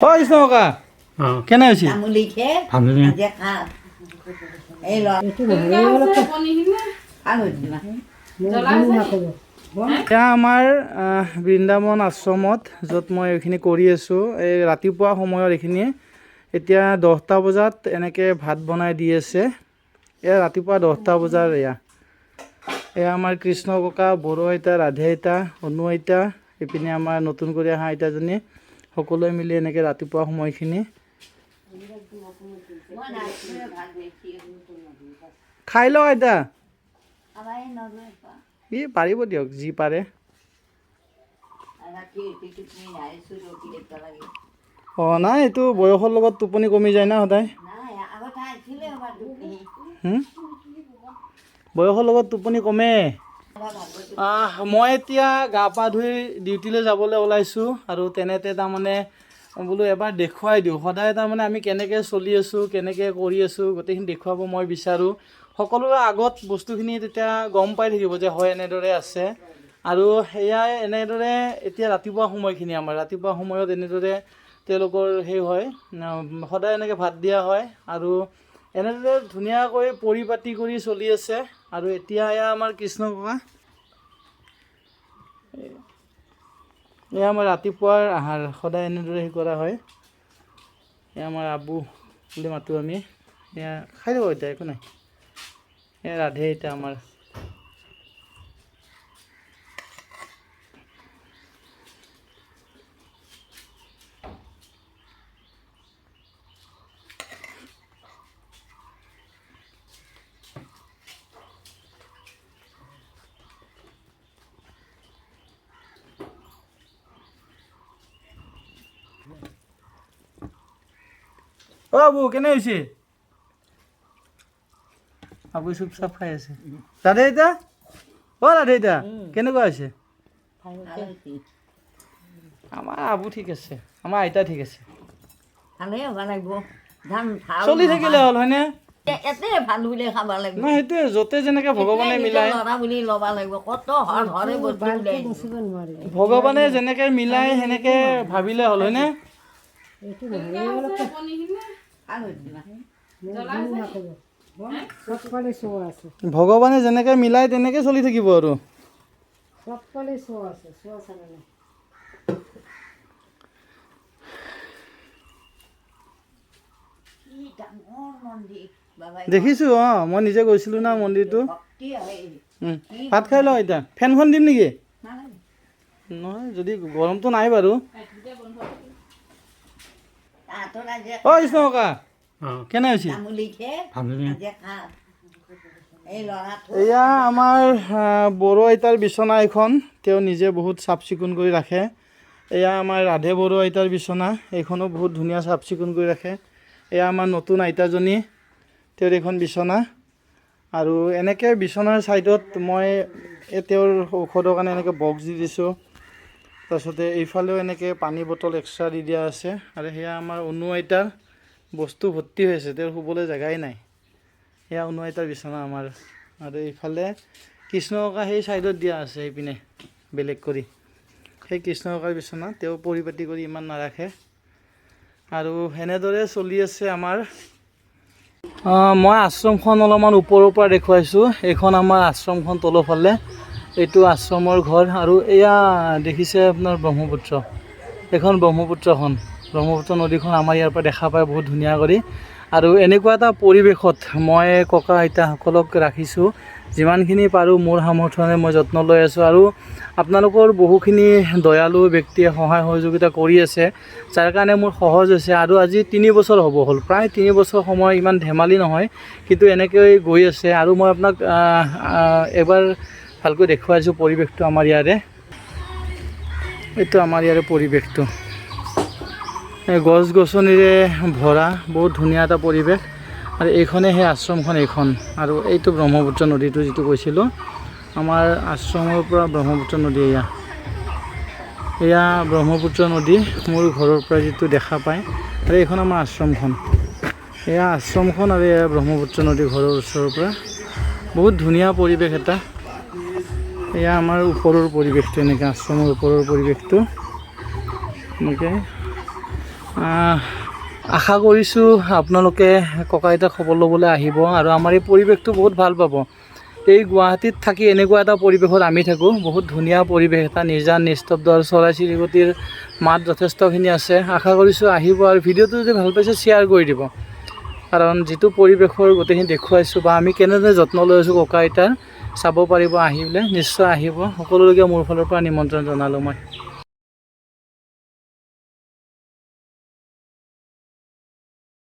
ও কৃষ্ণকা কেনে হৈছে এতিয়া আমাৰ বৃন্দাবন আশ্ৰমত য'ত মই এইখিনি কৰি আছোঁ এই ৰাতিপুৱা সময়ত এইখিনি এতিয়া 10টা বজাত এনেকৈ ভাত বনাই দি আছে। এয়া ৰাতিপুৱা 10টা বজাৰ এয়া আমাৰ কৃষ্ণ ককা, বড়ো আইতা, ৰাধে আইতা, অনু আইতা, এইপিনে আমাৰ নতুন কৰি অহা আইতাজনী সকলোৱে মিলি এনেকৈ ৰাতিপুৱা সময়খিনি খাই লওঁ আইতা। ই পাৰিব দিয়ক যি পাৰে। অঁ নাই, এইটো বয়সৰ লগত টোপনি কমি যায় না সদায়। বয়সৰ লগত টোপনি কমে। মই এতিয়া গা পা ধুই ডিউটিলৈ যাবলৈ ওলাইছোঁ আৰু তেনেতে তাৰমানে বোলো এবাৰ দেখুৱাই দিওঁ। সদায় তাৰমানে আমি কেনেকৈ চলি আছোঁ, কেনেকৈ কৰি আছোঁ, গোটেইখিনি দেখুৱাব মই বিচাৰোঁ। সকলোৰে আগত বস্তুখিনি তেতিয়া গম পাই থাকিব যে হয় এনেদৰে আছে। আৰু সেয়াই এনেদৰে এতিয়া ৰাতিপুৱা সময়খিনি আমাৰ ৰাতিপুৱা সময়ত এনেদৰে তেওঁলোকৰ সেই হয়, সদায় এনেকৈ ভাত দিয়া হয় আৰু এনেদৰে ধুনীয়াকৈ পৰিপাতি কৰি চলি আছে। আৰু এতিয়া এয়া আমাৰ কৃষ্ণ ককা, এয়া আমাৰ ৰাতিপুৱাৰ আহাৰ সদায় এনেদৰে সেই কৰা হয়। এয়া আমাৰ আবু বুলি মাতোঁ আমি। এয়া খাই ল'ব এতিয়া, একো নাই। এয়া ৰাধে এতিয়া আমাৰ অ' আবু কেনে হৈছে? আবু চুপচাপ খাই আছে। ৰাধে আইতা, অ' ৰাধে আইতা কেনেকুৱা হৈছে? আমাৰ আবু ঠিক আছে, আমাৰ আইতা ঠিক আছে। চলি থাকিলে হ'ল হয়নে? নাই সেইটোৱে, য'তে যেনেকৈ ভগৱানে মিলাই, ভগৱানে যেনেকৈ মিলাই সেনেকৈ ভাবিলে হ'ল হয়নে? ভগৱানে যেনেকৈ মিলাই তেনেকৈ চলি থাকিব আৰু। দেখিছোঁ, অঁ মই নিজে গৈছিলোঁ না মন্দিৰটো। ভাত খাই লওঁ এতিয়া। ফেনখন দিম নেকি? নহয়, যদি গৰমটো নাই বাৰু। অ' কৃষ্ণ ককা কেনে হৈছে? এয়া আমাৰ বড়ো আইতাৰ বিচনা এখন, তেওঁ নিজে বহুত চাফ চিকুণ কৰি ৰাখে। এয়া আমাৰ ৰাধে বড়ো আইতাৰ বিচনা, এইখনো বহুত ধুনীয়া চাফ চিকুণ কৰি ৰাখে। এয়া আমাৰ নতুন আইতাজনী, তেওঁৰ এইখন বিচনা। আৰু এনেকৈ বিচনাৰ ছাইডত মই তেওঁৰ ঔষধৰ কাৰণে এনেকৈ বক্স দি দিছোঁ। তাৰপিছতে এইফালেও এনেকৈ পানী বটল এক্সট্ৰা দি দিয়া আছে। আৰু সেয়া আমাৰ অনু আইতাৰ বস্তু ভৰ্তি হৈ আছে, তেওঁৰ শুবলৈ জেগাই নাই। সেয়া অনু আইতাৰ বিচনা আমাৰ। আৰু এইফালে কৃষ্ণ ককা সেই ছাইডত দিয়া আছে, এইপিনে বেলেগ কৰি। সেই কৃষ্ণ ককাৰ বিচনা, তেওঁ পৰিপাতি কৰি ইমান নাৰাখে। আৰু এনেদৰে চলি আছে আমাৰ। মই আশ্ৰমখন অলপমান ওপৰৰ পৰা দেখুৱাইছোঁ। এইখন আমাৰ আশ্ৰমখন তলৰফালে, এইটো আশ্ৰমৰ ঘৰ। আৰু এয়া দেখিছে আপোনাৰ ব্ৰহ্মপুত্ৰ, এইখন ব্ৰহ্মপুত্ৰখন, ব্ৰহ্মপুত্ৰ নদীখন আমাৰ ইয়াৰ পৰা দেখা পায় বহুত ধুনীয়া কৰি। আৰু এনেকুৱা এটা পৰিৱেশত মই ককা আইতাসকলক ৰাখিছোঁ। যিমানখিনি পাৰোঁ মোৰ সামৰ্থ্যৰে মই যত্ন লৈ আছোঁ। আৰু আপোনালোকৰ বহুখিনি দয়ালু ব্যক্তিয়ে সহায় সহযোগিতা কৰি আছে, যাৰ কাৰণে মোৰ সহজ হৈছে। আৰু আজি 3 বছৰ হ'ব হ'ল, প্ৰায় 3 বছৰ সময়, ইমান ধেমালি নহয়, কিন্তু এনেকৈ গৈ আছে। আৰু মই আপোনাক এবাৰ ভালকৈ দেখুৱাইছোঁ পৰিৱেশটো আমাৰ ইয়াৰে। এইটো আমাৰ ইয়াৰে পৰিৱেশটো, গছ গছনিৰে ভৰা, বহুত ধুনীয়া এটা পৰিৱেশ। আৰু এইখনে সেই আশ্ৰমখন এইখন। আৰু এইটো ব্ৰহ্মপুত্ৰ নদীটো যিটো কৈছিলোঁ, আমাৰ আশ্ৰমৰ পৰা ব্ৰহ্মপুত্ৰ নদী এয়া ব্ৰহ্মপুত্ৰ নদী মোৰ ঘৰৰ পৰা যিটো দেখা পায়। আৰু এইখন আমাৰ আশ্ৰমখন, এয়া আশ্ৰমখন। আৰু এয়া ব্ৰহ্মপুত্ৰ নদী ঘৰৰ ওচৰৰ পৰা বহুত ধুনীয়া পৰিৱেশ এটা। এয়া আমাৰ ওপৰৰ পৰিৱেশটো, এনেকৈ আশ্ৰমৰ ওপৰৰ পৰিৱেশটো এনেকৈ। আশা কৰিছোঁ আপোনালোকে ককা আইতাৰ খবৰ ল'বলৈ আহিব আৰু আমাৰ এই পৰিৱেশটো বহুত ভাল পাব। এই গুৱাহাটীত থাকি এনেকুৱা এটা পৰিৱেশত আমি থাকোঁ, বহুত ধুনীয়া পৰিৱেশ এটা, নিজান নিস্তব্ধ আৰু চৰাই চিৰিকটিৰ মাত যথেষ্টখিনি আছে। আশা কৰিছোঁ আহিব আৰু ভিডিঅ'টো যদি ভাল পাইছে শ্বেয়াৰ কৰি দিব, কাৰণ যিটো পৰিৱেশৰ গোটেইখিনি দেখুৱাইছোঁ বা আমি কেনেদৰে যত্ন লৈ আছোঁ ককা আইতাৰ, চাব পাৰিব আহিলে, নিশ্চয় আহিব। সকলোলৈকে মোৰ ফালৰ পৰা নিমন্ত্ৰণ জনালোঁ মই।